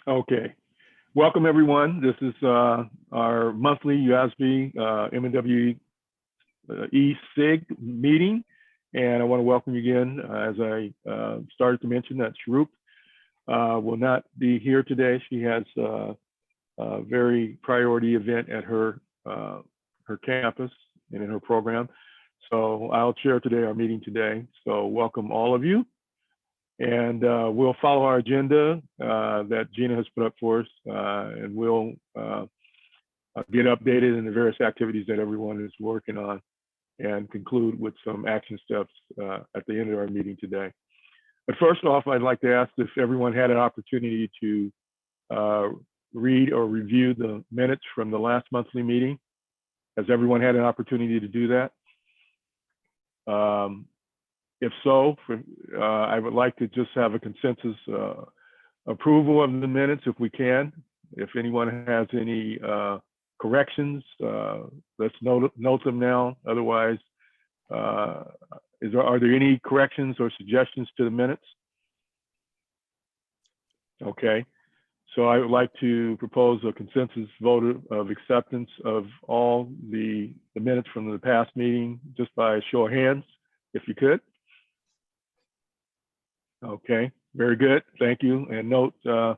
Okay. Welcome, everyone. This is our monthly USASBE MWE SIG meeting. And I want to welcome you again. As I started to mention, that Shrup will not be here today. She has a very priority event at her campus and in her program. So I'll chair today our meeting today. So welcome all of you. And we'll follow our agenda that Gina has put up for us, and we'll get updated in the various activities that everyone is working on and conclude with some action steps at the end of our meeting today. But first off, I'd like to ask if everyone had an opportunity to read or review the minutes from the last monthly meeting. Has everyone had an opportunity to do that? If so, I would like to just have a consensus approval of the minutes if we can. If anyone has any corrections, let's note them now. Otherwise, are there any corrections or suggestions to the minutes? Okay, so I would like to propose a consensus vote of acceptance of all the minutes from the past meeting, just by a show of hands, if you could. Okay, very good. Thank you. And note for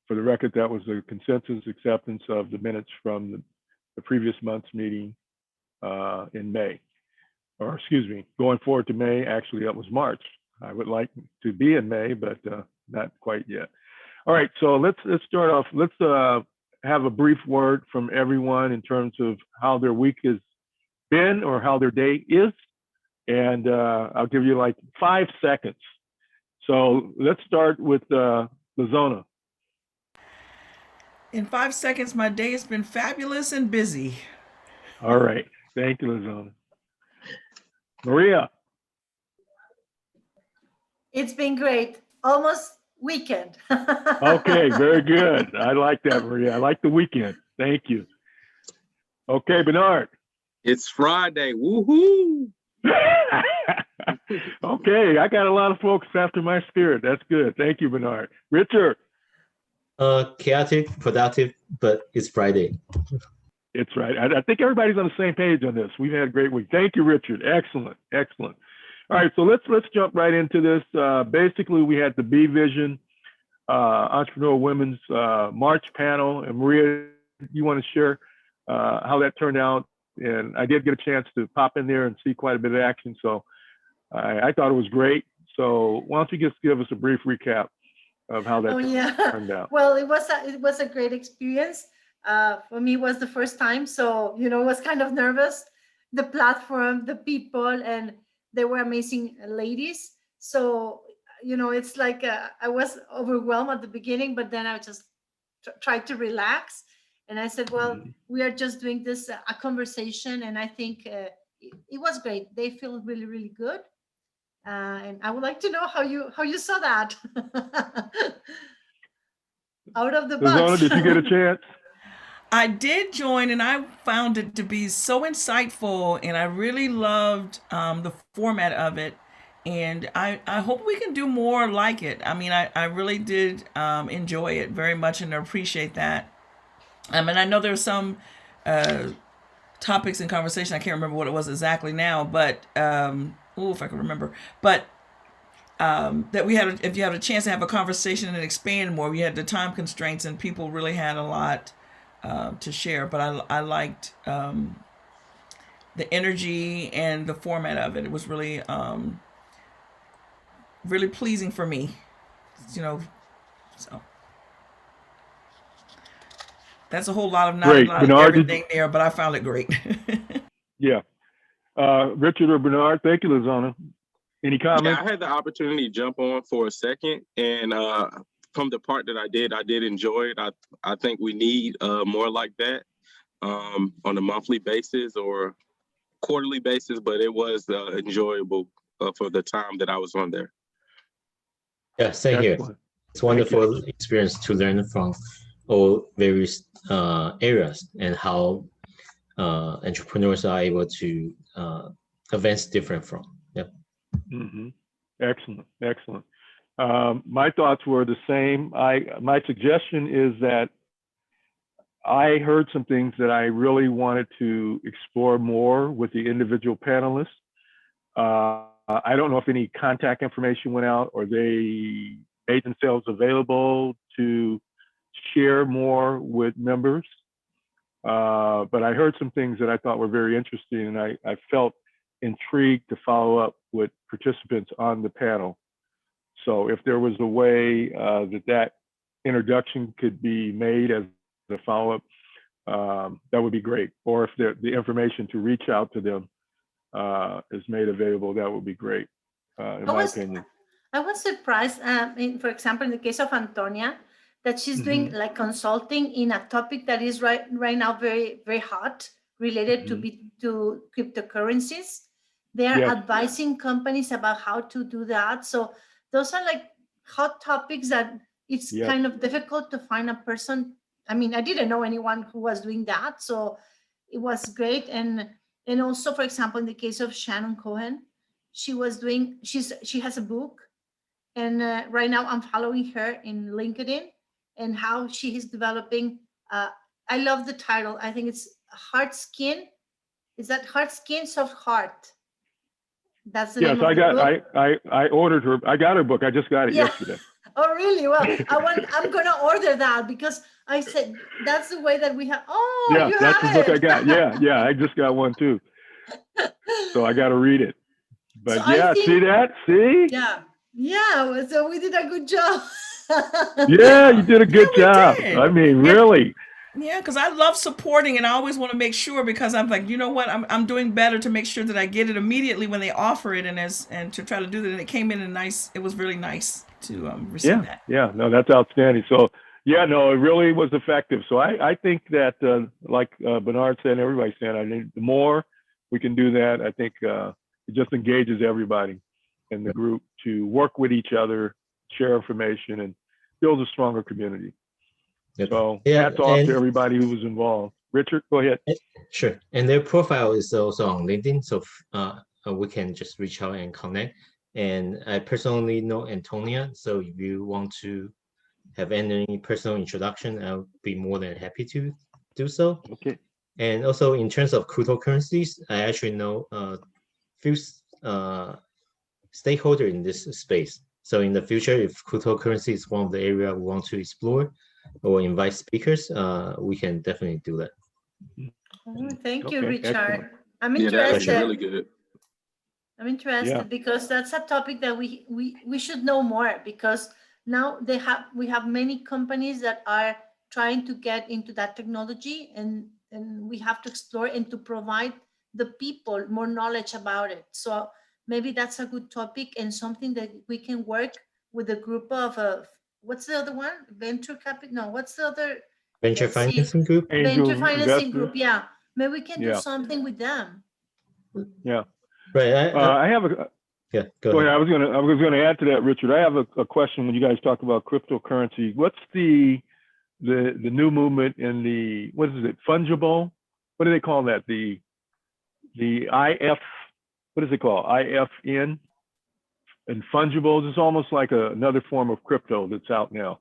the record, that was a consensus acceptance of the minutes from the previous month's meeting in May. Or excuse me, going forward to May, actually that was March. I would like to be in May, but not quite yet. All right, so let's start off. Let's have a brief word from everyone in terms of how their week has been or how their day is. And I'll give you like 5 seconds. So let's start with Lazona. In 5 seconds, my day has been fabulous and busy. All right. Thank you, Lazona. Maria. It's been great. Almost weekend. Okay, very good. I like that, Maria. I like the weekend. Thank you. Okay, Bernard. It's Friday. Woohoo! Okay, I got a lot of folks after my spirit. That's good. Thank you, Bernard. Richard. Chaotic, productive, but it's Friday. It's right. I think everybody's on the same page on this. We've had a great week. Thank you, Richard. Excellent, excellent. All right, so let's jump right into this. Basically, we had the B Vision Entrepreneur Women's March panel, and Maria, you want to share how that turned out? And I did get a chance to pop in there and see quite a bit of action, so I thought it was great. So why don't you just give us a brief recap of how that turned out? Well, it was a great experience. For me, it was the first time, so I was kind of nervous. The platform, the people, and they were amazing ladies. So it's like I was overwhelmed at the beginning, but then I just tried to relax. And I said, well, we are just doing this a conversation, and I think it was great. They feel really, really good, and I would like to know how you saw that out of the box. Did you get a chance? I did join, and I found it to be so insightful, and I really loved the format of it. And I hope we can do more like it. I mean, I really did enjoy it very much and appreciate that. And I know there's some topics in conversation. I can't remember what it was exactly now, but if I can remember. But that we had, if you had a chance to have a conversation and expand more, we had the time constraints, and people really had a lot to share. But I liked the energy and the format of it. It was really really pleasing for me, so. That's a whole lot of not everything there, but I found it great. Yeah. Richard or Bernard, thank you, Lazona. Any comments? Yeah, I had the opportunity to jump on for a second, and from the part that I did enjoy it. I think we need more like that on a monthly basis or quarterly basis, but it was enjoyable for the time that I was on there. Yeah, same here. It's wonderful experience to learn from all various areas and how entrepreneurs are able to advance different from. Yep. Excellent, excellent. My thoughts were the same. My suggestion is that I heard some things that I really wanted to explore more with the individual panelists. I don't know if any contact information went out or they made themselves available to share more with members. But I heard some things that I thought were very interesting, and I felt intrigued to follow up with participants on the panel. So if there was a way that introduction could be made as a follow-up, that would be great. Or if the information to reach out to them is made available, that would be great, in my opinion. I was surprised, for example, in the case of Antonia, that she's doing like consulting in a topic that is right now very, very hot, related to cryptocurrencies. They are advising companies about how to do that. So those are like hot topics that it's kind of difficult to find a person. I mean, I didn't know anyone who was doing that, so it was great. And also, for example, in the case of Shannon Cohen, she has a book, and right now I'm following her in LinkedIn and how she is developing. I love the title. I think it's Hard Skin. Is that Hard Skin, Soft Heart? That's the name of the book. I ordered her. I got her book. I just got it yesterday. Oh, really? Well, I'm gonna order that because I said that's the way that we have. Oh, yeah, that's the book I got. Yeah, I just got one too. So I got to read it. But so see that? See? Yeah. So we did a good job. Yeah, you did a good job. I mean, really. Yeah, because I love supporting, and I always want to make sure, because I'm like, you know what, I'm doing better to make sure that I get it immediately when they offer it, and to try to do that. And it came in nice. It was really nice to receive that. Yeah, no, that's outstanding. So yeah, no, it really was effective. So I think that like Bernard said, and everybody said, I think the more we can do that, I think it just engages everybody in the group to work with each other, share information, and build a stronger community. So hats off to everybody who was involved. Richard, go ahead. Sure. And their profile is also on LinkedIn, so we can just reach out and connect. And I personally know Antonia, so if you want to have any personal introduction, I'll be more than happy to do so. Okay. And also in terms of cryptocurrencies, I actually know a few stakeholders in this space. So in the future, if cryptocurrency is one of the areas we want to explore or invite speakers, we can definitely do that. Oh, thank you, Richard. Excellent. I'm interested. Yeah, that's really good. I'm interested because that's a topic that we should know more, because now we have many companies that are trying to get into that technology, and we have to explore and to provide the people more knowledge about it. So maybe that's a good topic and something that we can work with a group of what's the other one? Venture capital? No, what's the other? Venture financing group? Venture financing group, yeah. Maybe we can do something with them. Yeah. Right. I have a. Yeah, go ahead. I was gonna add to that, Richard. I have a question when you guys talk about cryptocurrency. What's the new movement in the, what is it, fungible? What do they call that? The IF, what is it called? IFN and fungibles. It's almost like another form of crypto that's out now.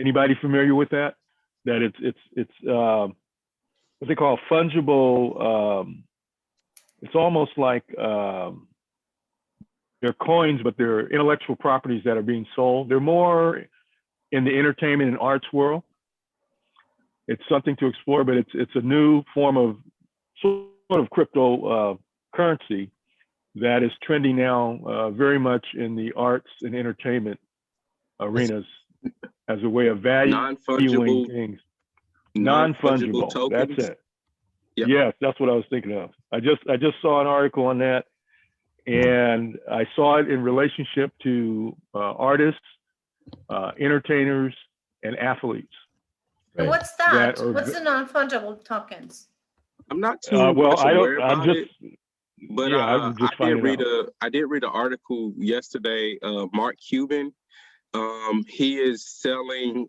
Anybody familiar with that? That it's what they call fungible. It's almost like they're coins, but they're intellectual properties that are being sold. They're more in the entertainment and arts world. It's something to explore, but it's a new form of sort of crypto currency that is trending now very much in the arts and entertainment arenas as a way of valuing things. Non-fungible tokens. That's it. Yep. Yes, that's what I was thinking of. I just saw an article on that, and I saw it in relationship to artists, entertainers, and athletes. Right. What's that? What's the non-fungible tokens? I'm not too much aware about it, but yeah, I did read an article yesterday. Mark Cuban, he is selling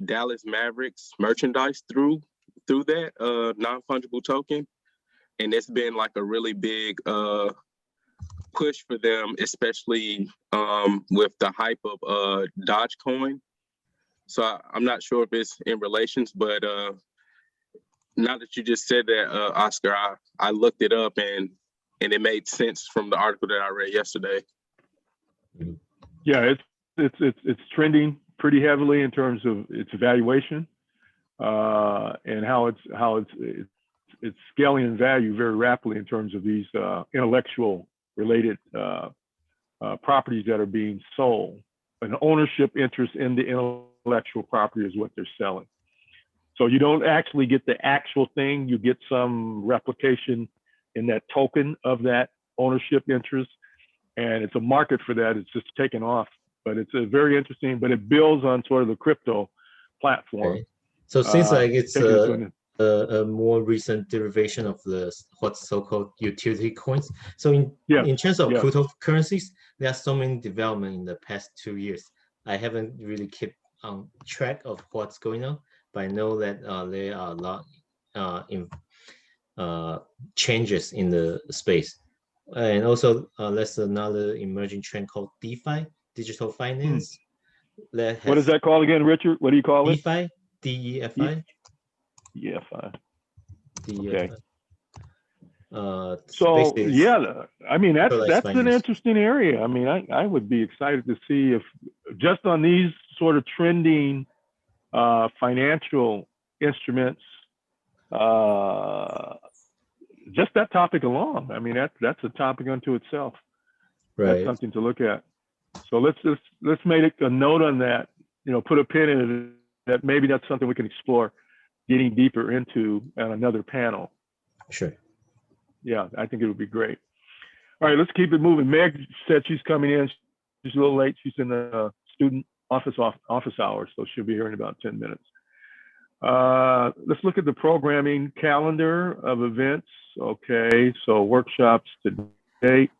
Dallas Mavericks merchandise through that non-fungible token, and it's been like a really big push for them, especially with the hype of Dogecoin. So I'm not sure if it's in relations, but now that you just said that, Oscar, I looked it up and it made sense from the article that I read yesterday. Yeah, it's trending pretty heavily in terms of its evaluation and how it's scaling in value very rapidly in terms of these intellectual related properties that are being sold. An ownership interest in the intellectual property is what they're selling. So you don't actually get the actual thing, you get some replication in that token of that ownership interest. And it's a market for that. It's just taken off, but it's a very interesting, but it builds on sort of the crypto platform. Okay. So it seems like it's a a more recent derivation of the what's so-called utility coins. So in terms of cryptocurrencies, there are so many development in the past 2 years. I haven't really kept on track of what's going on, but I know that there are a lot in changes in the space. And also there's another emerging trend called DeFi, digital finance. What is that called again, Richard? What do you call it? DeFi, DEFI. DeFi. Okay. So yeah, I mean that's an interesting area. I mean, I would be excited to see if just on these sort of trending financial instruments, just that topic alone. I mean, that's a topic unto itself. Right. That's something to look at. So let's make a note on that. You know, put a pin in it. That maybe that's something we can explore, getting deeper into on another panel. Sure. Yeah, I think it would be great. All right, let's keep it moving. Meg said she's coming in. She's a little late. She's in the student office hours, so she'll be here in about 10 minutes. Let's look at the programming calendar of events. Okay, so workshops today.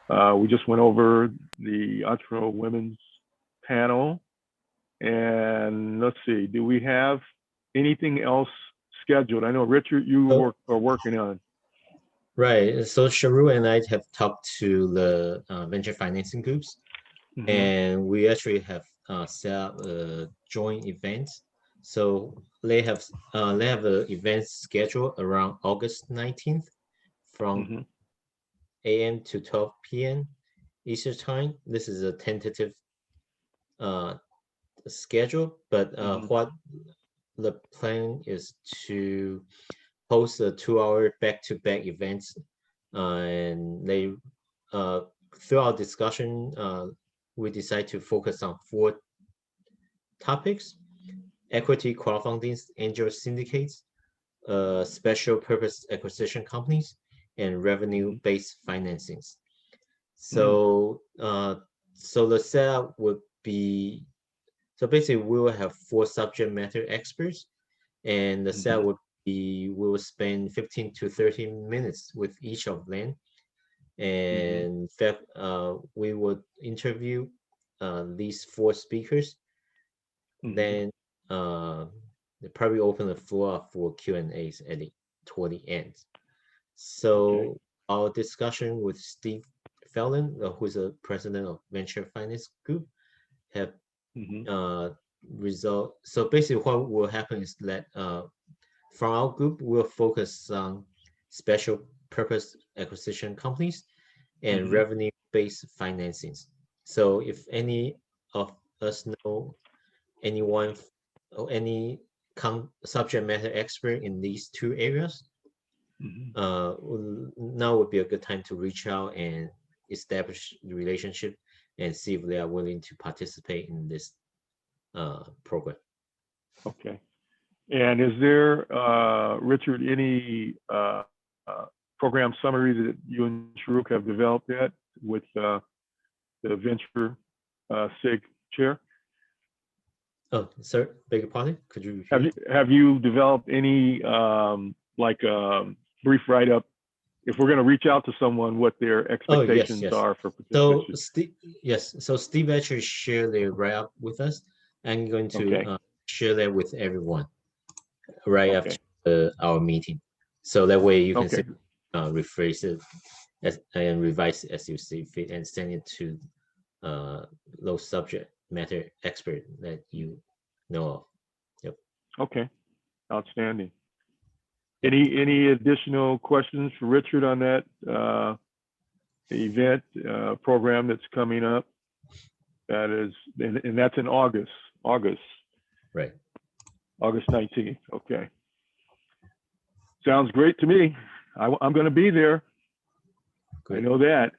We just went over the Entrepreneurial Women's panel. And let's see, do we have anything else scheduled? I know, Richard, you are working on. Right. So Sharu and I have talked to the venture financing groups, and we actually have set up a joint event. So they have an event scheduled around August 19th from a.m. to 12 p.m. Eastern time. This is a tentative schedule, but what the plan is to host a 2-hour back-to-back events, and they through our discussion we decide to focus on 4 topics: equity crowdfunding, angel syndicates, special purpose acquisition companies, and revenue-based financings. So so the setup would be, so basically we will have 4 subject matter experts, and the setup would be, we will spend 15 to 30 minutes with each of them, and we would interview these 4 speakers. Then they probably open the floor up for Q&As toward the end. So our discussion with Steve Fallon, who's the president of Venture Finance Group, have result. So basically what will happen is that from our group, we'll focus on special purpose acquisition companies and revenue-based financings. So if any of us know anyone or any subject matter expert in these 2 areas, now would be a good time to reach out and establish the relationship and see if they are willing to participate in this program. Okay. And is there, Richard, any program summary that you and Sharuk have developed yet with the Venture SIG chair? Oh, sir, beg your pardon? Could you repeat? Have you developed any like brief write-up? If we're going to reach out to someone, what their expectations are for participation? So so Steve actually shared their write-up with us. I'm going to share that with everyone right after our meeting, so that way you can rephrase it and revise as you see fit and send it to those subject matter expert that you know of. Yep. Okay, outstanding. Any additional questions for Richard on that event program that's coming up? That is, and that's in August Right. 19th. Okay. Sounds great to me. I'm going to be there. Great. I know that.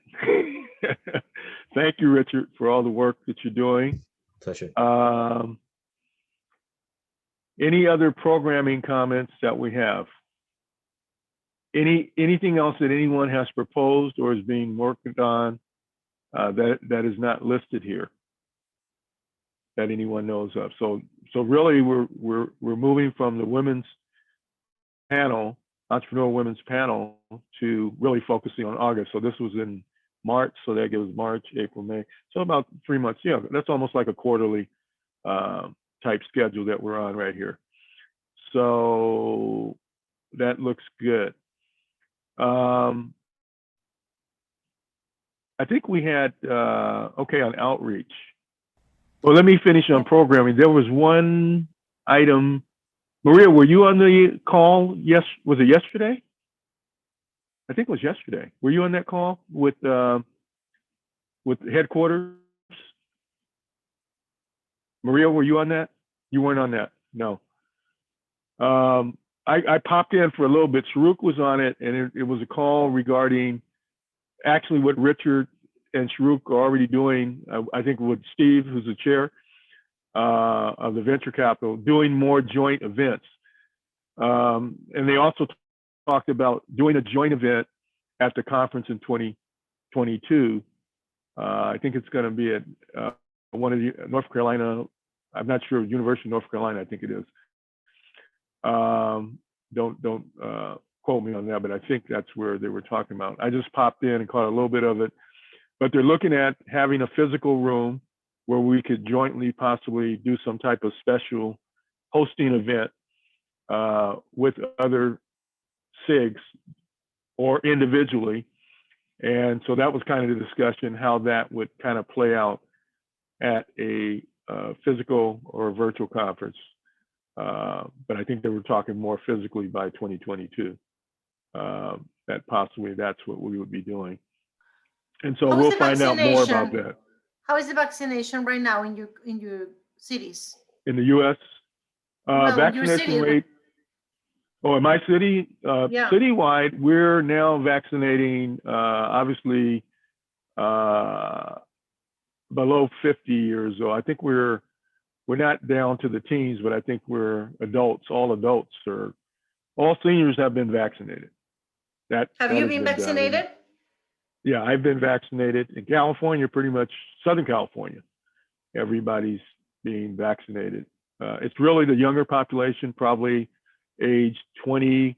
Thank you, Richard, for all the work that you're doing. Pleasure. Any other programming comments that we have? Anything else that anyone has proposed or is being worked on that is not listed here that anyone knows of? So really, we're moving from the women's panel, entrepreneurial women's panel, to really focusing on August. So this was in March, so that gives March, April, May. So about 3 months. Yeah, that's almost like a quarterly type schedule that we're on right here. So that looks good. I think we had, okay, on outreach. Well, let me finish on programming. There was one item. Maria, were you on the call? Yes, was it yesterday? I think it was yesterday. Were you on that call with headquarters? Maria, were you on that? You weren't on that. No. I popped in for a little bit. Sharuk was on it, and it was a call regarding actually what Richard and Sharuk are already doing. I think with Steve, who's the chair of the venture capital, doing more joint events. And they also talked about doing a joint event at the conference in 2022. I think it's going to be at one of the North Carolina. I'm not sure, University of North Carolina, I think it is. Don't quote me on that, but I think that's where they were talking about. I just popped in and caught a little bit of it, but they're looking at having a physical room where we could jointly possibly do some type of special hosting event with other SIGs or individually. And so that was kind of the discussion, how that would kind of play out at a physical or a virtual conference. But I think they were talking more physically by 2022, that possibly that's what we would be doing. And so we'll find out more about that. How is the vaccination right now in your cities? In the U.S., vaccination rate. Oh, in my city, Yeah. citywide, we're now vaccinating, obviously, below 50 years old. I think we're not down to the teens, but I think we're adults. All adults or all seniors have been vaccinated. Have you been vaccinated? Yeah, I've been vaccinated in California, pretty much Southern California. Everybody's being vaccinated. It's really the younger population, probably age 18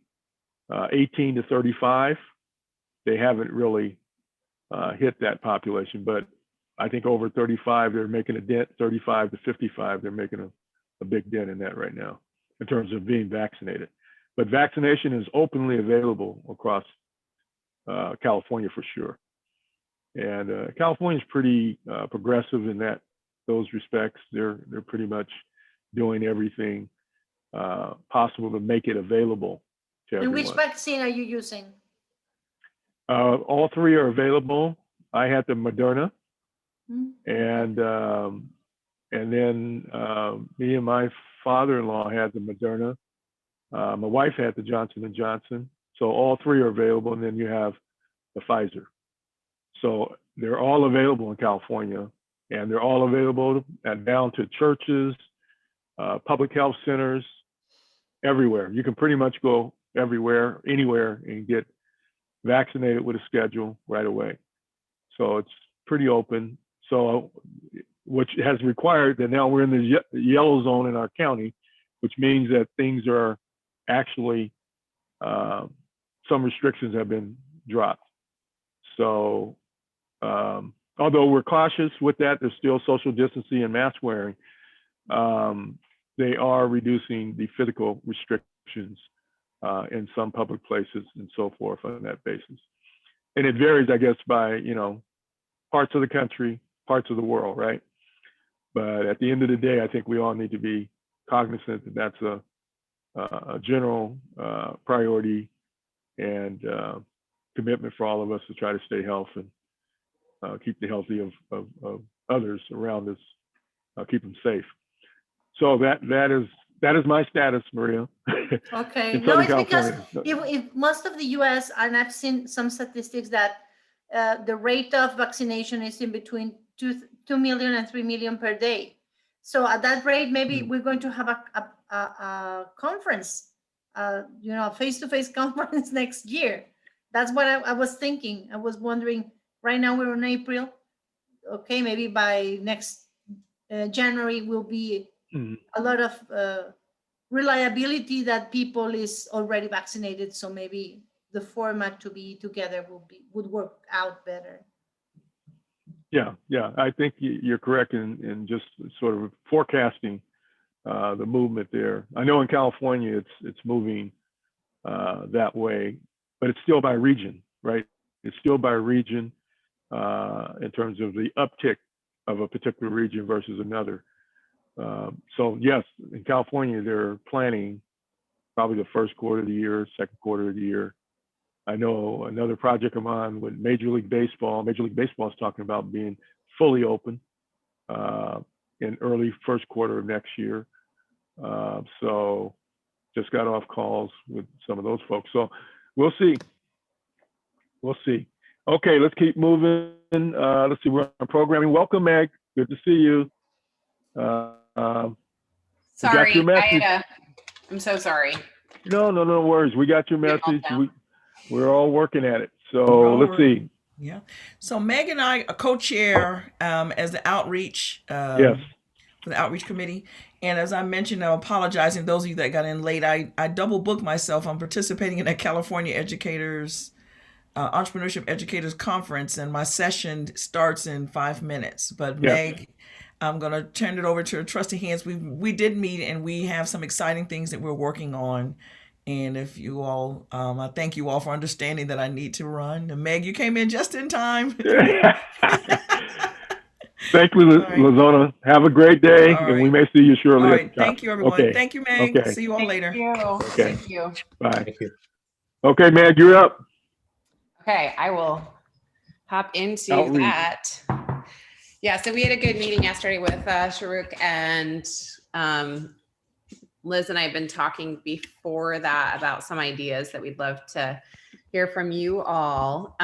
to 35. They haven't really hit that population, but I think over 35, they're making a dent. 35 to 55, they're making a big dent in that right now in terms of being vaccinated. But vaccination is openly available across California for sure. And California is pretty progressive in those respects. They're pretty much doing everything possible to make it available to everyone. And which vaccine are you using? All three are available. I had the Moderna. Mm-hmm. And then me and my father-in-law had the Moderna. My wife had the Johnson & Johnson. So all three are available. And then you have the Pfizer. So they're all available in California. And they're all available down to churches, public health centers, everywhere. You can pretty much go everywhere, anywhere, and get vaccinated with a schedule right away. So it's pretty open. So, which has required that now we're in the yellow zone in our county, which means that things are actually, some restrictions have been dropped. So, although we're cautious with that, there's still social distancing and mask wearing. They are reducing the physical restrictions in some public places and so forth on that basis. and it varies, I guess, by, you know, parts of the country, parts of the world, right? But at the end of the day, I think we all need to be cognizant that that's a general priority and commitment for all of us to try to stay healthy and keep the healthy of others around us, keep them safe. So that is my status, Maria. Okay. In No, Southern it's because California. if most of the US, and I've seen some statistics that the rate of vaccination is in between 2 million and 3 million per day. So at that rate, maybe we're going to have a conference, you know, face-to-face conference next year. That's what I was thinking. I was wondering, right now we're in April. Okay, maybe by next January will be a lot of reliability that people is already vaccinated. So maybe the format to be together would work out better. Yeah, I think you're correct in just sort of forecasting the movement there. I know in California it's moving that way, but it's still by region, right? It's still by region in terms of the uptick of a particular region versus another. So yes, in California, they're planning probably the first quarter of the year, second quarter of the year. I know another project I'm on with Major League Baseball. Major League Baseball is talking about being fully open in early first quarter of next year. So just got off calls with some of those folks. So we'll see. We'll see. Okay, let's keep moving. Let's see, we're on programming. Welcome, Meg. Good to see you. Sorry, your message. I'm so sorry. No worries. We got your message. We're all working at it. So let's see. Yeah. So Meg and I co-chair as the outreach Yes. for the outreach committee. And as I mentioned, I'm apologizing those of you that got in late. I double booked myself. I'm participating in a California Educators Entrepreneurship Educators Conference, and my session starts in 5 minutes. But Yes. Meg, I'm going to turn it over to her trusty hands. We did meet, and we have some exciting things that we're working on. And if you all, I thank you all for understanding that I need to run. And Meg, you came in just in time. Thank you, Lazona. Have a great day, and we may see you shortly. All right. Thank you, everyone. Okay. Thank you, Meg. Okay. See you all later. Okay. Thank you. Bye. Thank you. Okay, Meg, you're up. Okay, I will hop into Outreach. that. Yeah, so we had a good meeting yesterday with Sharuk, and Liz and I have been talking before that about some ideas that we'd love to hear from you all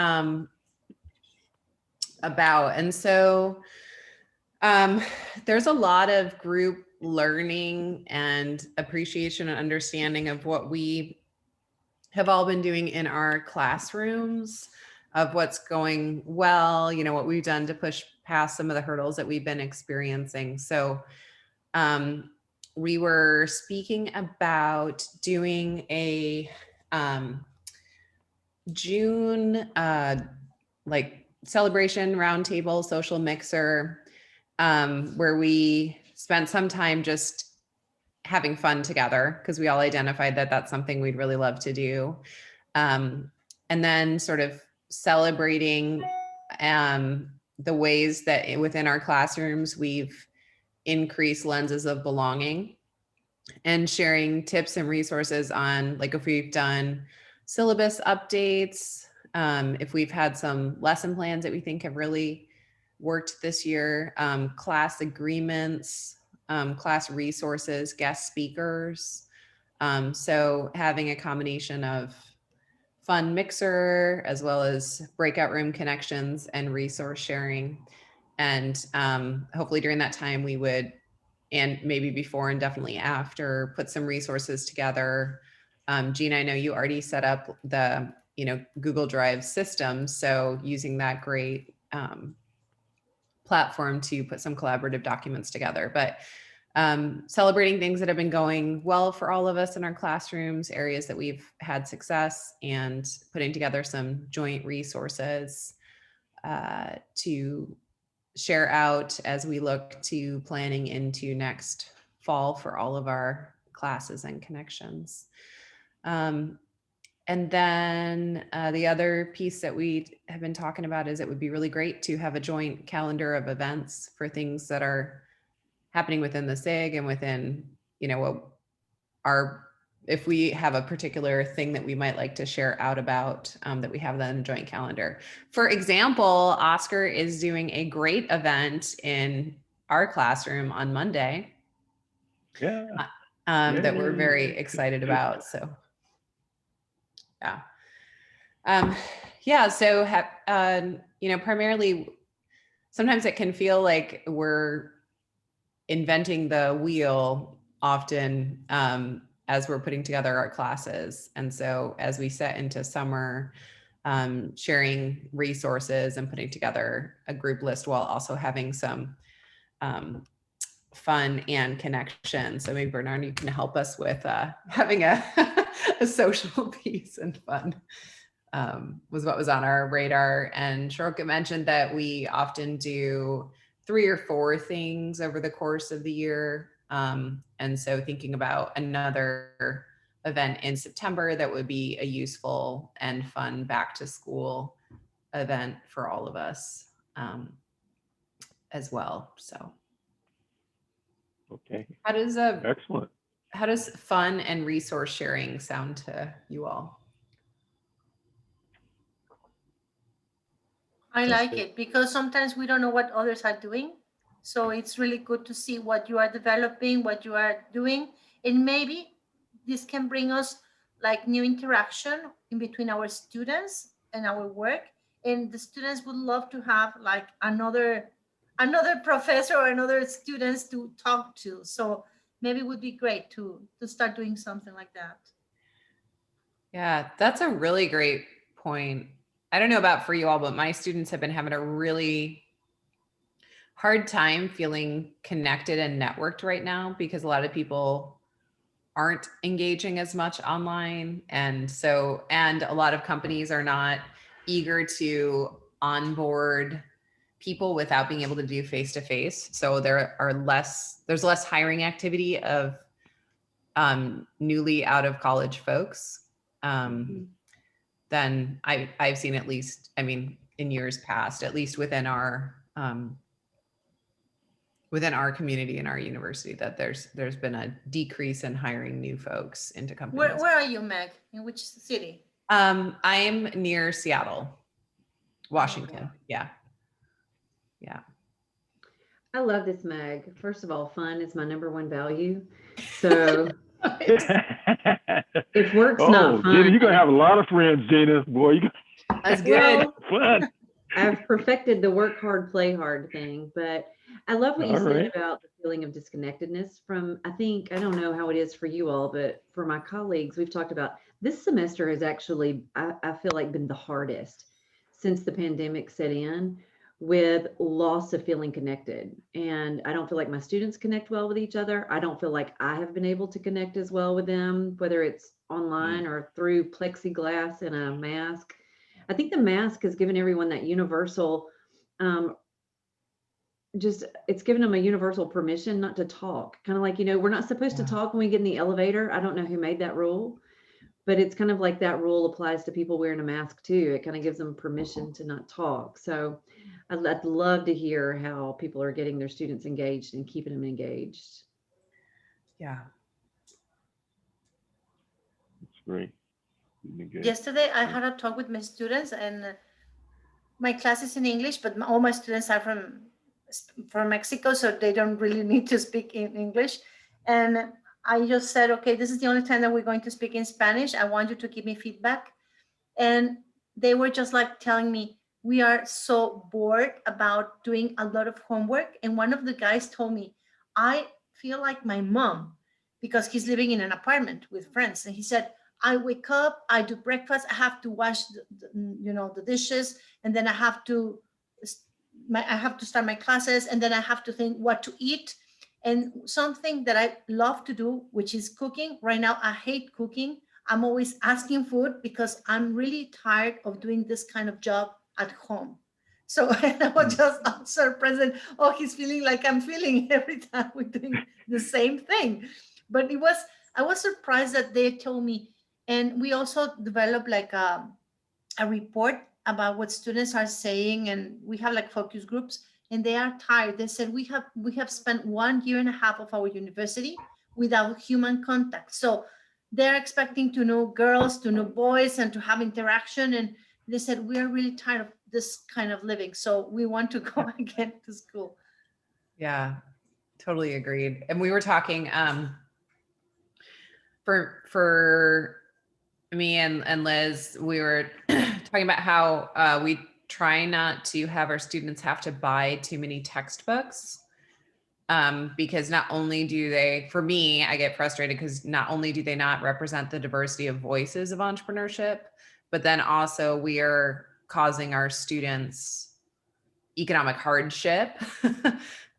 about. And so there's a lot of group learning and appreciation and understanding of what we have all been doing in our classrooms, of what's going well, you know, what we've done to push past some of the hurdles that we've been experiencing. So we were speaking about doing a June like celebration roundtable social mixer where we spent some time just having fun together, because we all identified that that's something we'd really love to do. And then sort of celebrating the ways that within our classrooms we've increased lenses of belonging, and sharing tips and resources on, like, if we've done syllabus updates, if we've had some lesson plans that we think have really worked this year, class agreements, class resources, guest speakers. So having a combination of fun mixer as well as breakout room connections and resource sharing. And hopefully during that time we would, and maybe before and definitely after, put some resources together. Gina, I know you already set up the Google Drive system, so using that great platform to put some collaborative documents together. But celebrating things that have been going well for all of us in our classrooms, areas that we've had success, and putting together some joint resources to share out as we look to planning into next fall for all of our classes and connections. And then the other piece that we have been talking about is it would be really great to have a joint calendar of events for things that are happening within the SIG and within, what our, if we have a particular thing that we might like to share out about, that we have that in a joint calendar. For example, Oscar is doing a great event in our classroom on Monday. Yeah. That we're very Yay. excited about. So, yeah. So, primarily, sometimes it can feel like we're inventing the wheel often as we're putting together our classes. And so as we set into summer, sharing resources and putting together a group list while also having some fun and connection. So maybe Bernard, you can help us with having a, a social piece and fun. Was what was on our radar. And Sharoka mentioned that we often do 3 or 4 things over the course of the year. And so thinking about another event in September that would be a useful and fun back to school event for all of us as well. So. Okay. Excellent. How How does fun and resource sharing sound to you all? I like it because sometimes we don't know what others are doing. So it's really good to see what you are developing, what you are doing. And maybe this can bring us like new interaction in between our students and our work. And the students would love to have like another professor or another students to talk to. So maybe it would be great to start doing something like that. Yeah, that's a really great point. I don't know about for you all, but my students have been having a really hard time feeling connected and networked right now because a lot of people aren't engaging as much online. And a lot of companies are not eager to onboard people without being able to do face-to-face. So there's less hiring activity of newly out of college folks than I've seen, at least, I mean, in years past, at least within our community and our university, that there's been a decrease in hiring new folks into companies. Where are you, Meg? In which city? I'm near Seattle, Washington. Okay. Yeah. I love this, Meg. First of all, fun is my #1 value. So if work's not fun, Gina, you're gonna have a lot of friends, Gina. Boy, That's good. Fun. I've perfected the work hard, play hard thing. But I love what you said about the feeling of disconnectedness from, I don't know how it is for you all, but for my colleagues, we've talked about this semester has actually, I feel like, been the hardest since the pandemic set in, with loss of feeling connected. And I don't feel like my students connect well with each other. I don't feel like I have been able to connect as well with them, whether it's online or through plexiglass and a mask. I think the mask has given everyone that universal, it's given them a universal permission not to talk. Kind of like, we're not supposed to talk when we get in the elevator. I don't know who made that rule, but it's kind of like that rule applies to people wearing a mask too. It kind of gives them permission to not talk. So I'd love to hear how people are getting their students engaged and keeping them engaged. Yeah. That's great. Yesterday, I had a talk with my students, and my class is in English, but all my students are from Mexico, so they don't really need to speak in English. And I just said, okay, this is the only time that we're going to speak in Spanish. I want you to give me feedback. And they were just like telling me, we are so bored about doing a lot of homework. And one of the guys told me, I feel like my mom, because he's living in an apartment with friends. And he said, I wake up, I do breakfast, I have to wash the dishes, and then I have to start my classes, and then I have to think what to eat. And something that I love to do, which is cooking. Right now, I hate cooking. I'm always asking food because I'm really tired of doing this kind of job at home. So I was just surprised. Oh, he's feeling like I'm feeling every time we're doing the same thing. But I was surprised that they told me, And we also develop like a report about what students are saying, and we have like focus groups, and they are tired. They said we have spent 1.5 years of our university without human contact. So they're expecting to know girls, to know boys, and to have interaction. And they said we are really tired of this kind of living. So we want to go again to school. Yeah, totally agreed. And we were talking for me and Liz, we were talking about how we try not to have our students have to buy too many textbooks, because not only do they, for me, I get frustrated because not only do they not represent the diversity of voices of entrepreneurship, but then also we are causing our students economic hardship.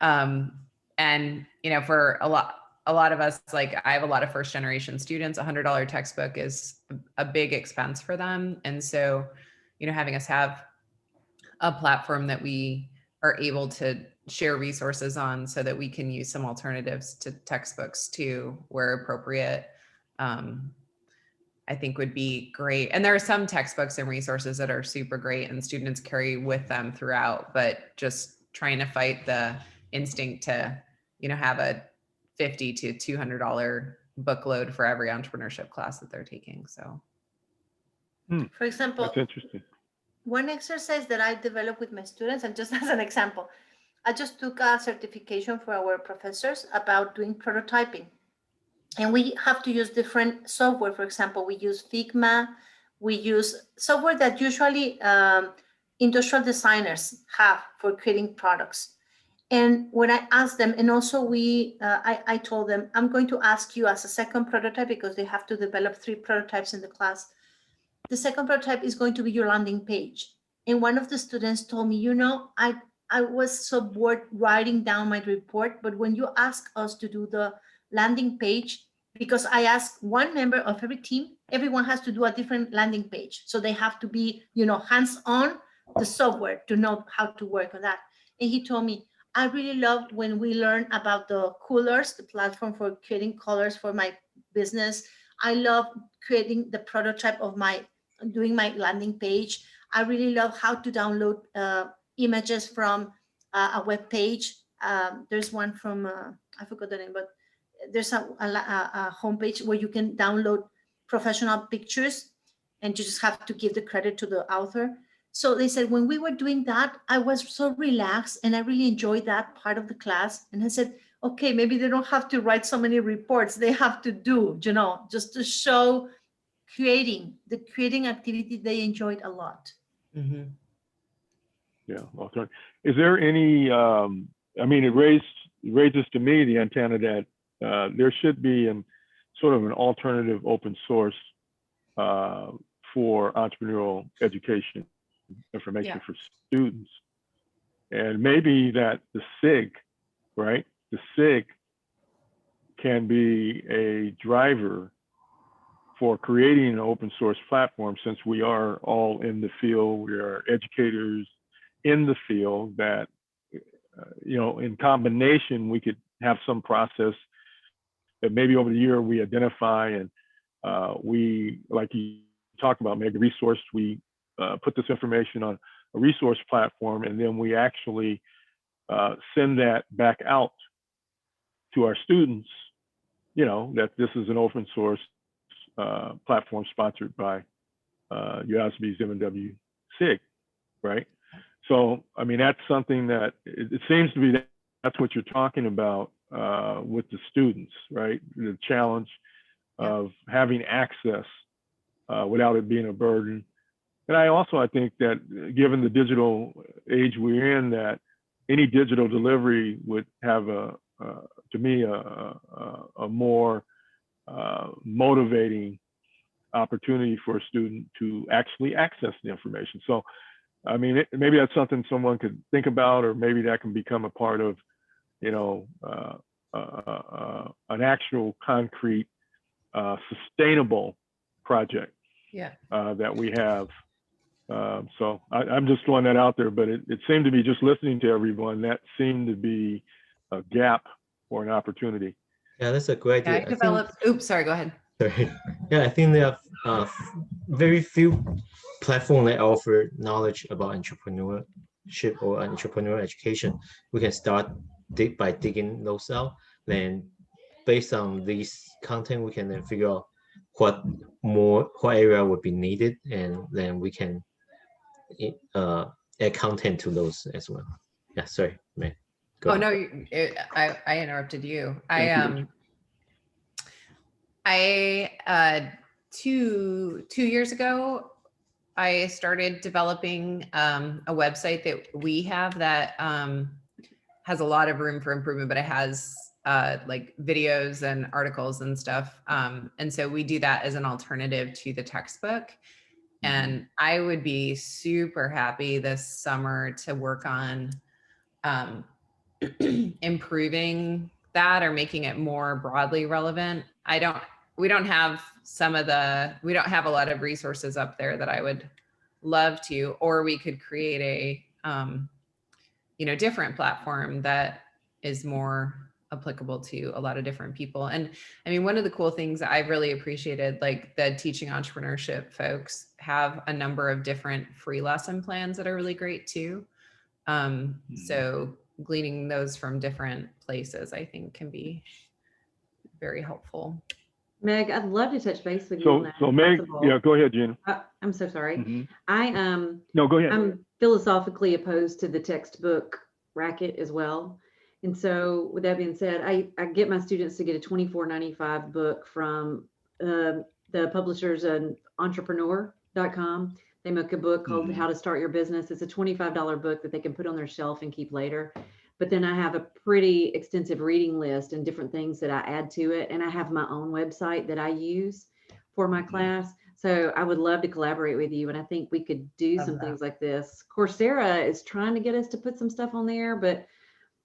And, you know, for a lot of us, like I have a lot of first generation students, $100 textbook is a big expense for them. And so, you know, having us have a platform that we are able to share resources on so that we can use some alternatives to textbooks too, where appropriate, I think would be great. And there are some textbooks and resources that are super great and students carry with them throughout, but just trying to fight the instinct to, you know, have a $50 to $200 book load for every entrepreneurship class that they're taking. So, For example, that's interesting. one exercise that I developed with my students, and just as an example, I just took a certification for our professors about doing prototyping. And we have to use different software. For example, we use Figma. We use software that usually industrial designers have for creating products. And when I asked them, and also I told them, I'm going to ask you as a second prototype, because they have to develop 3 prototypes in the class. The second prototype is going to be your landing page. And one of the students told me, you know, I was so bored writing down my report, but when you ask us to do the landing page, because I asked one member of every team, everyone has to do a different landing page. So they have to be, you know, hands-on the software to know how to work on that. And he told me, I really loved when we learned about the Coolers, the platform for creating colors for my business. I love creating the prototype of doing my landing page. I really love how to download images from a web page. There's one from, I forgot the name, but there's a homepage where you can download professional pictures and you just have to give the credit to the author. So they said, when we were doing that, I was so relaxed and I really enjoyed that part of the class. And I said, okay, maybe they don't have to write so many reports. They have to do, you know, just to show the creating activity they enjoyed a lot. mm-hmm. Yeah. Alternative. Is there any, I mean, it raises to me the antenna that there should be sort of an alternative open source for entrepreneurial education information for students. And maybe that the SIG, right? The SIG can be a driver for creating an open source platform, since we are all in the field, we are educators in the field, that, you know, in combination, we could have some process that maybe over the year we identify, and we, like you talked about, maybe resource, we put this information on a resource platform, and then we actually send that back out to our students, you know, that this is an open source platform sponsored by USASBE's MWE SIG, right? So, I mean, that's something that it seems to be that's what you're talking about with the students, right? The challenge of having access without it being a burden. And I think that given the digital age we're in, that any digital delivery would have to me, a more motivating opportunity for a student to actually access the information. So, I mean, maybe that's something someone could think about, or maybe that can become a part of, you know, an actual concrete, sustainable project that we have. So I'm just throwing that out there, but it seemed to be, just listening to everyone, that seemed to be a gap or an opportunity. Yeah, that's a great idea. I developed, oops, sorry, go ahead. Sorry. Yeah, I think there are very few platforms that offer knowledge about entrepreneurship or entrepreneurial education. We can start by digging those out. Then, based on this content, we can then figure out what area would be needed, and then we can add content to those as well. Yeah, sorry, man. Go Oh ahead. no, I interrupted you. Thank you. Two years ago, I started developing a website that we have that has a lot of room for improvement, but it has like videos and articles and stuff. And so we do that as an alternative to the textbook. And I would be super happy this summer to work on improving that or making it more broadly relevant. We don't have a lot of resources up there that I would love to, or we could create a different platform that is more applicable to a lot of different people. And I mean, one of the cool things I've really appreciated, like the teaching entrepreneurship folks have a number of different free lesson plans that are really great too. So gleaning those from different places, I think can be very helpful. Meg, I'd love to touch base with you on that. So Meg, yeah, go ahead, Gina. I'm so sorry. Mm-hmm. No, go ahead. I'm philosophically opposed to the textbook racket as well. And so with that being said, I get my students to get a $24.95 book from the publishers on entrepreneur.com. They make a book called How to Start Your Business. It's a $25 book that they can put on their shelf and keep later. But then I have a pretty extensive reading list and different things that I add to it. And I have my own website that I use for my class. So I would love to collaborate with you. And I think we could do some things like this. Coursera is trying to get us to put some stuff on there, but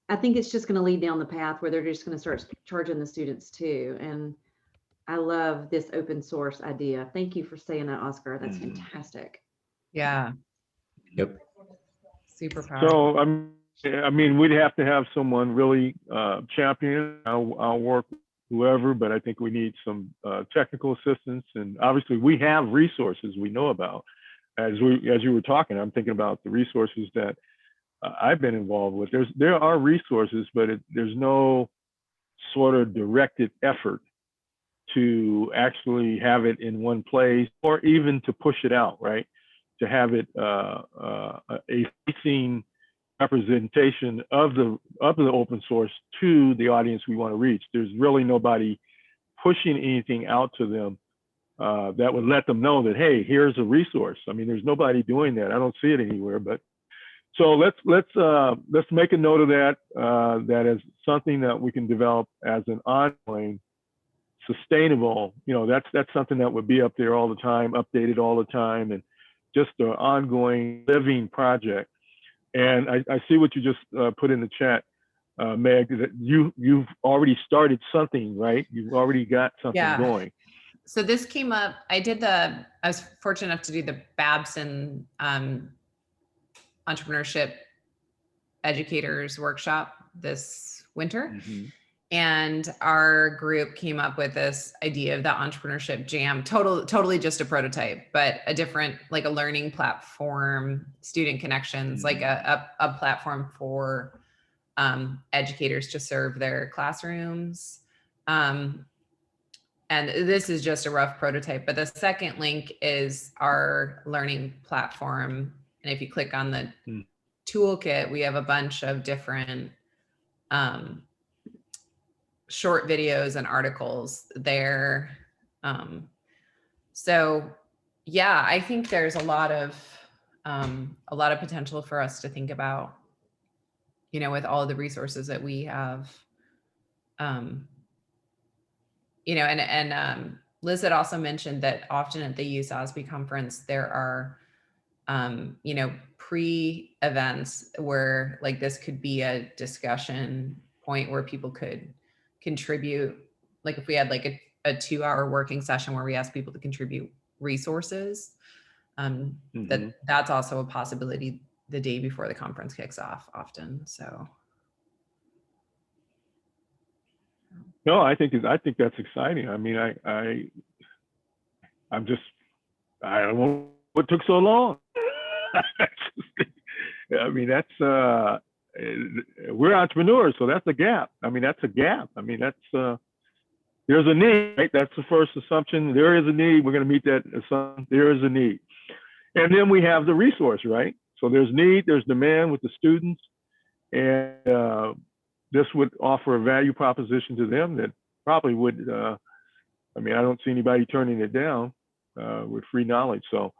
I think it's just going to lead down the path where they're just going to start charging the students too. And I love this open source idea. Thank you for saying that, Oscar. That's fantastic. Yeah. Yep. Super powerful. So I mean, we'd have to have someone really champion. I'll work with whoever, but I think we need some technical assistance. And obviously, we have resources we know about. As you were talking, I'm thinking about the resources that I've been involved with. There are resources, but there's no sort of directed effort to actually have it in one place, or even to push it out, right? To have it a facing representation of the open source to the audience we want to reach. There's really nobody pushing anything out to them that would let them know that, hey, here's a resource. I mean, there's nobody doing that. I don't see it anywhere. But so let's make a note of that. That is something that we can develop as an ongoing, sustainable. That's something that would be up there all the time, updated all the time, and just an ongoing living project. And I see what you just put in the chat, Meg, that you've already started something, right? You've already got something going. So this came up, I was fortunate enough to do the Babson Entrepreneurship Educators Workshop this winter. And our group came up with this idea of the entrepreneurship jam, totally just a prototype, but a different, like a learning platform, student connections, like a platform for educators to serve their classrooms. And this is just a rough prototype, but the second link is our learning platform. And if you click on the toolkit, we have a bunch of different short videos and articles there. So yeah, I think there's a lot of potential for us to think about, with all the resources that we have. And Liz had also mentioned that often at the USASBE conference, there are, pre-events where like this could be a discussion point where people could contribute. Like if we had like a 2-hour working session where we ask people to contribute resources, that's also a possibility the day before the conference kicks off often. So No, I think that's exciting. I mean, I'm just, I don't know what took so long. I mean, we're entrepreneurs, so that's a gap. I mean, that's a gap. I mean, there's a need, right? That's the first assumption. There is a need. We're going to meet that assumption. There is a need. And then we have the resource, right? So there's need, there's demand with the students, and this would offer a value proposition to them that probably would, I mean, I don't see anybody turning it down with free knowledge. So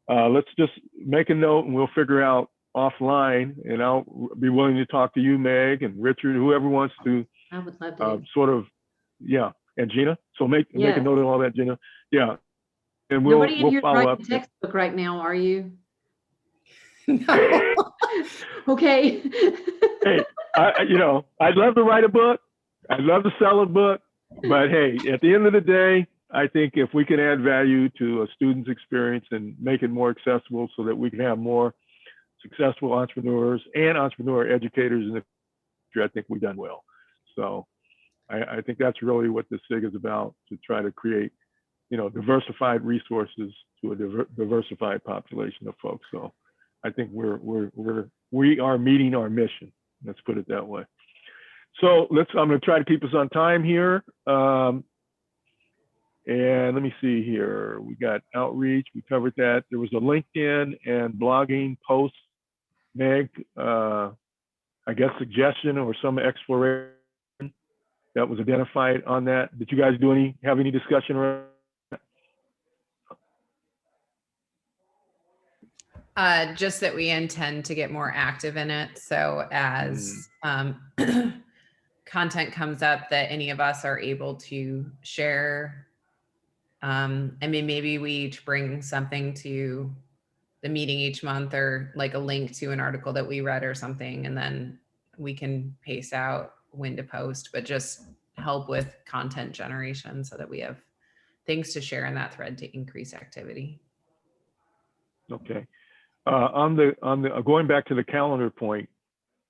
let's just make a note and we'll figure out offline, and I'll be willing to talk to you, Meg, and Richard, whoever wants to I would love to. sort of, yeah, and Gina. So make a Yes. note of all that, Gina. Yeah. And Nobody in we'll here follow up. writing a textbook right now, are you? No. Okay. Hey, I'd love to write a book. I'd love to sell a book. But hey, at the end of the day, I think if we can add value to a student's experience and make it more accessible so that we can have more successful entrepreneurs and entrepreneur educators in the future, I think we've done well. So I think that's really what the SIG is about, to try to create, diversified resources to a diversified population of folks. So I think we are meeting our mission. Let's put it that way. So I'm going to try to keep us on time here. And let me see here. We got outreach. We covered that. There was a LinkedIn and blogging post, Meg, I guess suggestion or some exploration that was identified on that. Did you guys have any discussion around that? Just that we intend to get more active in it. So as content comes up that any of us are able to share, I mean, maybe we each bring something to the meeting each month, or like a link to an article that we read or something, and then we can pace out when to post, but just help with content generation so that we have things to share in that thread to increase activity. Okay. On the going back to the calendar point,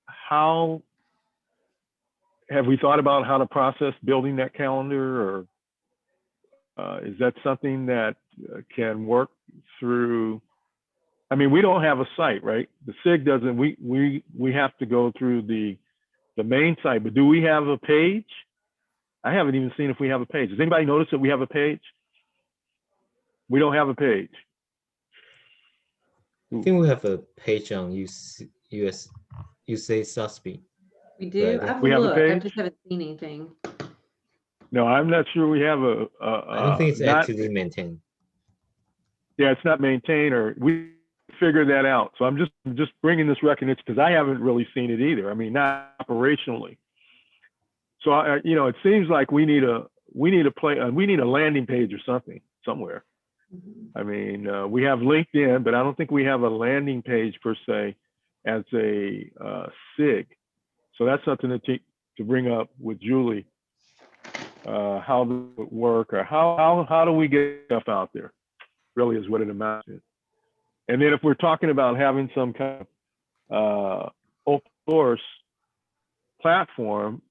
how have we thought about how to process building that calendar, or is that something that can work through? I mean, we don't have a site, right? The SIG doesn't. We have to go through the main site. But do we have a page? I haven't even seen if we have a page. Does anybody notice that we have a page? We don't have a page. I think we have a page on USASBE. We do. Right. I've We have a looked. I page? just haven't seen anything. No, I'm not sure we have a. I don't think it's actively maintained. Yeah, it's not maintained, or we figure that out. So I'm just bringing this recognition because I haven't really seen it either. I mean, not operationally. So it seems like we need a landing page or something somewhere. I mean, we have LinkedIn, but I don't think we have a landing page per se as a SIG. So that's something to bring up with Julie. How does it work, or how do we get stuff out there? Really is what it amounts to. And then if we're talking about having some kind of open source platform,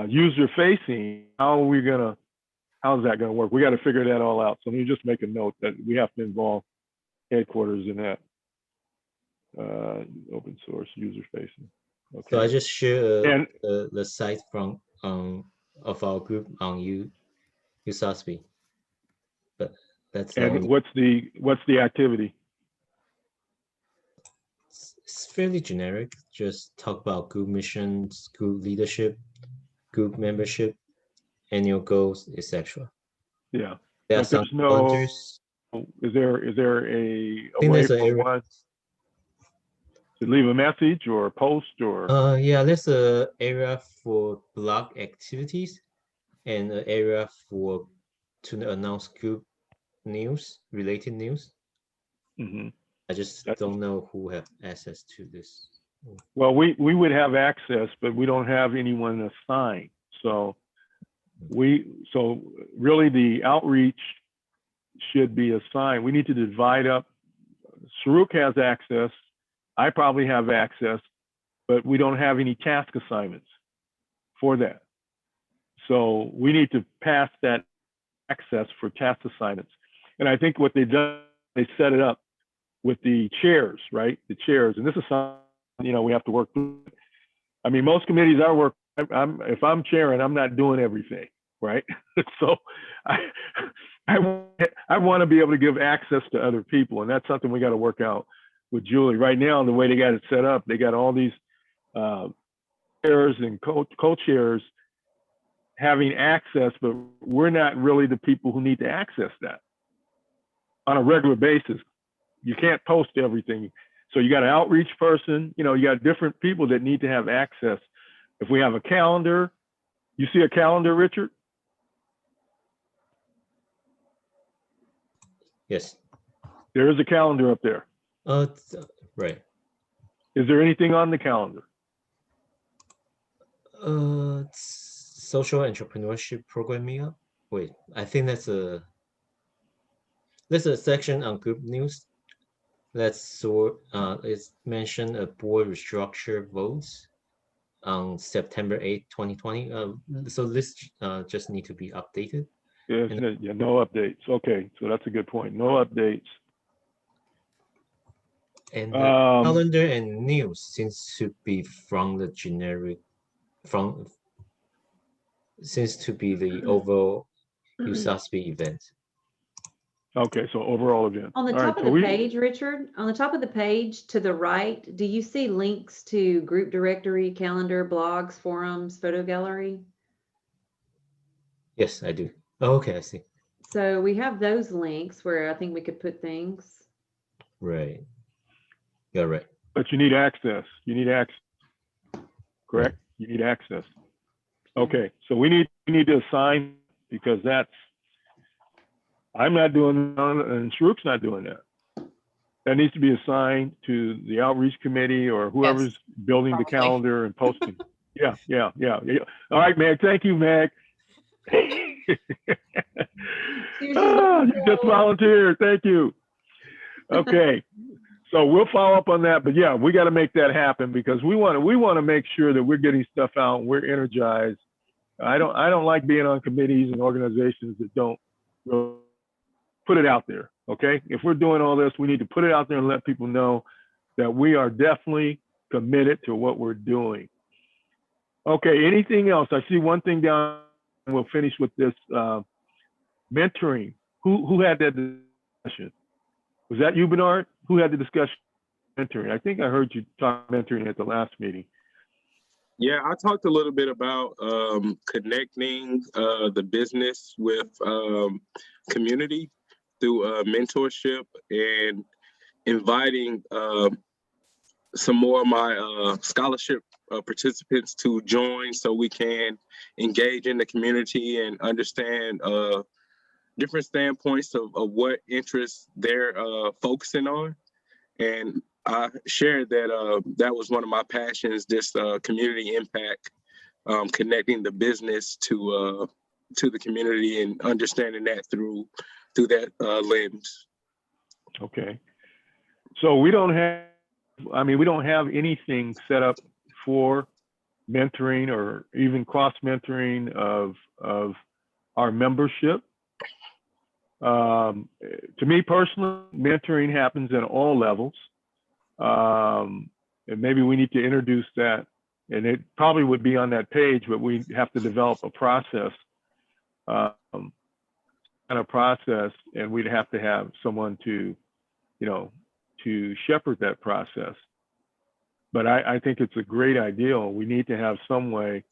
user facing, how's that gonna work? We got to figure that all out. So let me just make a note that we have to involve headquarters in that. Open source user facing. Okay. So I just share And the site from of our group on USASBE. But that's and what's the activity? It's fairly generic. Just talk about group missions, group leadership, group membership, annual goals, etc. Yeah. There are But some there's no. volunteers. Is there a think way there's an for area. one to leave a message or a post or? Yeah, there's an area for blog activities and an area to announce group news, related news. Mm-hmm. I just don't know who have access to this. Well, we would have access, but we don't have anyone assigned. So really the outreach should be assigned. We need to divide up. Saruk has access. I probably have access, but we don't have any task assignments. for that. So we need to pass that access for task assignments. And I think what they've done, they set it up with the chairs, right? The chairs, and this is something, you know, we have to work through. I mean, most committees I work, if I'm chairing, I'm not doing everything, right? So I want to be able to give access to other people, and that's something we got to work out with Julie. Right now, the way they got it set up, they got all these chairs and co-chairs having access, but we're not really the people who need to access that on a regular basis. You can't post everything. So you got an outreach person, you know, you got different people that need to have access. If we have a calendar, you see a calendar, Richard? Yes. There is a calendar up there. Right. Is there anything on the calendar? Social entrepreneurship programming. Wait, I think there's a section on group news. It's mentioned a board restructure votes on September 8th, 2020. So this just need to be updated. Yeah, no updates. Okay, so that's a good point. No updates. And the calendar and news seems to be from the generic, seems to be the overall USASBE event. Okay, so overall event. On the top of the page, Richard, on the top of the page to the right, do you see links to group directory, calendar, blogs, forums, photo gallery? Yes, I do. Oh, okay, I see. So we have those links where I think we could put things. Right. You're right. But you need access. You need access. Correct? You need access. Okay, so we need to assign, because I'm not doing that, and Shruk's not doing that. That needs to be assigned to the outreach committee or whoever's building the calendar and posting. Yeah. All right, Meg. Thank you, Meg. You just volunteered. Thank you. Okay. So we'll follow up on that, but yeah, we got to make that happen, because we want to make sure that we're getting stuff out and we're energized. I don't like being on committees and organizations that don't really put it out there. Okay, if we're doing all this, we need to put it out there and let people know that we are definitely committed to what we're doing. Okay, anything else? I see one thing down, and we'll finish with this mentoring. Who had that discussion? Was that you, Bernard? Who had the discussion mentoring? I think I heard you talk mentoring at the last meeting. Yeah, I talked a little bit about connecting the business with community through mentorship, and inviting some more of my scholarship participants to join, so we can engage in the community and understand different standpoints of what interests they're focusing on. And I shared that that was one of my passions, this community impact, connecting the business to the community and understanding that through that lens. Okay. So we don't have anything set up for mentoring or even cross mentoring of our membership. To me personally, mentoring happens at all levels. And maybe we need to introduce that, and it probably would be on that page, but we have to develop a process, and we'd have to have someone to shepherd that process. But I think it's a great idea. We need to have some way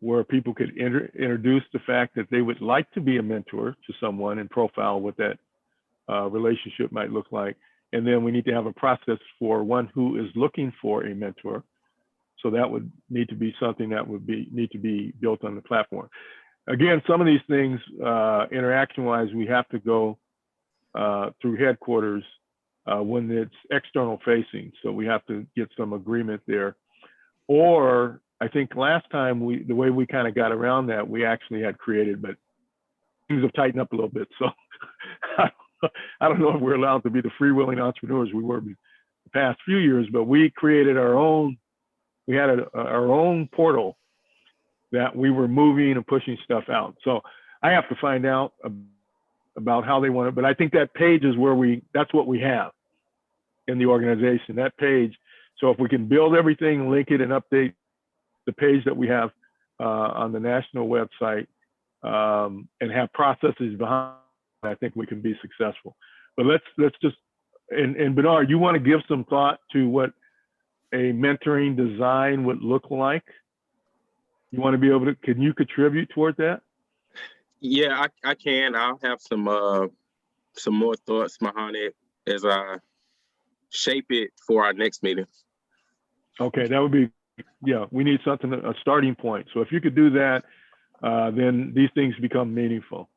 where people could introduce the fact that they would like to be a mentor to someone and profile what that relationship might look like. And then we need to have a process for one who is looking for a mentor. So that would need to be something that would need to be built on the platform. Again, some of these things, interaction-wise, we have to go through headquarters when it's external facing. So we have to get some agreement there. Or I think last time the way we kind of got around that, we actually had created, but things have tightened up a little bit. So I don't know if we're allowed to be the freewheeling entrepreneurs we were the past few years, but we created our own. We had our own portal that we were moving and pushing stuff out. So I have to find out about how they want it, but I think that page is where that's what we have in the organization, that page. So if we can build everything, link it, and update the page that we have on the national website, and have processes behind, I think we can be successful. But let's just, and Bernard, you want to give some thought to what a mentoring design would look like? You want to be able to, can you contribute toward that? Yeah, I can. I'll have some more thoughts behind it as I shape it for our next meeting. Okay, that would be, yeah, we need something, a starting point. So if you could do that, then these things become meaningful.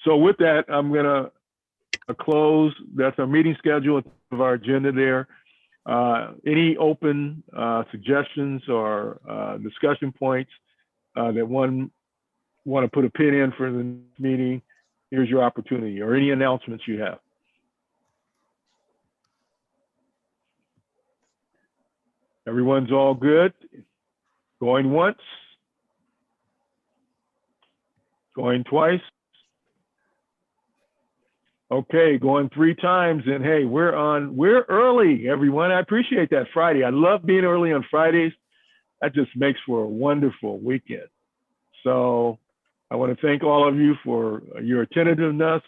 So with that, I'm gonna close. That's our meeting schedule of our agenda there. Any open suggestions or discussion points that one want to put a pin in for the meeting, here's your opportunity, or any announcements you have. Everyone's all good? Going once? Going twice? Okay, going 3 times, and hey, we're early, everyone. I appreciate that Friday. I love being early on Fridays. That just makes for a wonderful weekend. So I want to thank all of you for your attentiveness,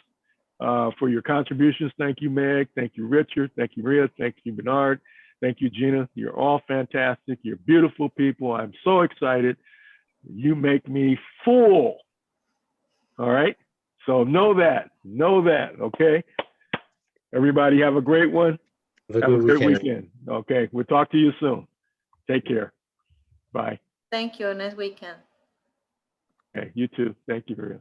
for your contributions. Thank you, Meg. Thank you, Richard. Thank you, Maria. Thank you, Bernard. Thank you, Gina. You're all fantastic. You're beautiful people. I'm so excited. You make me full. All right. So know that, okay? Everybody have a great one. Have a Have a good great weekend. weekend. Okay, we'll talk to you soon. Take care. Bye. Thank you. Nice weekend. Okay, you too. Thank you, Maria.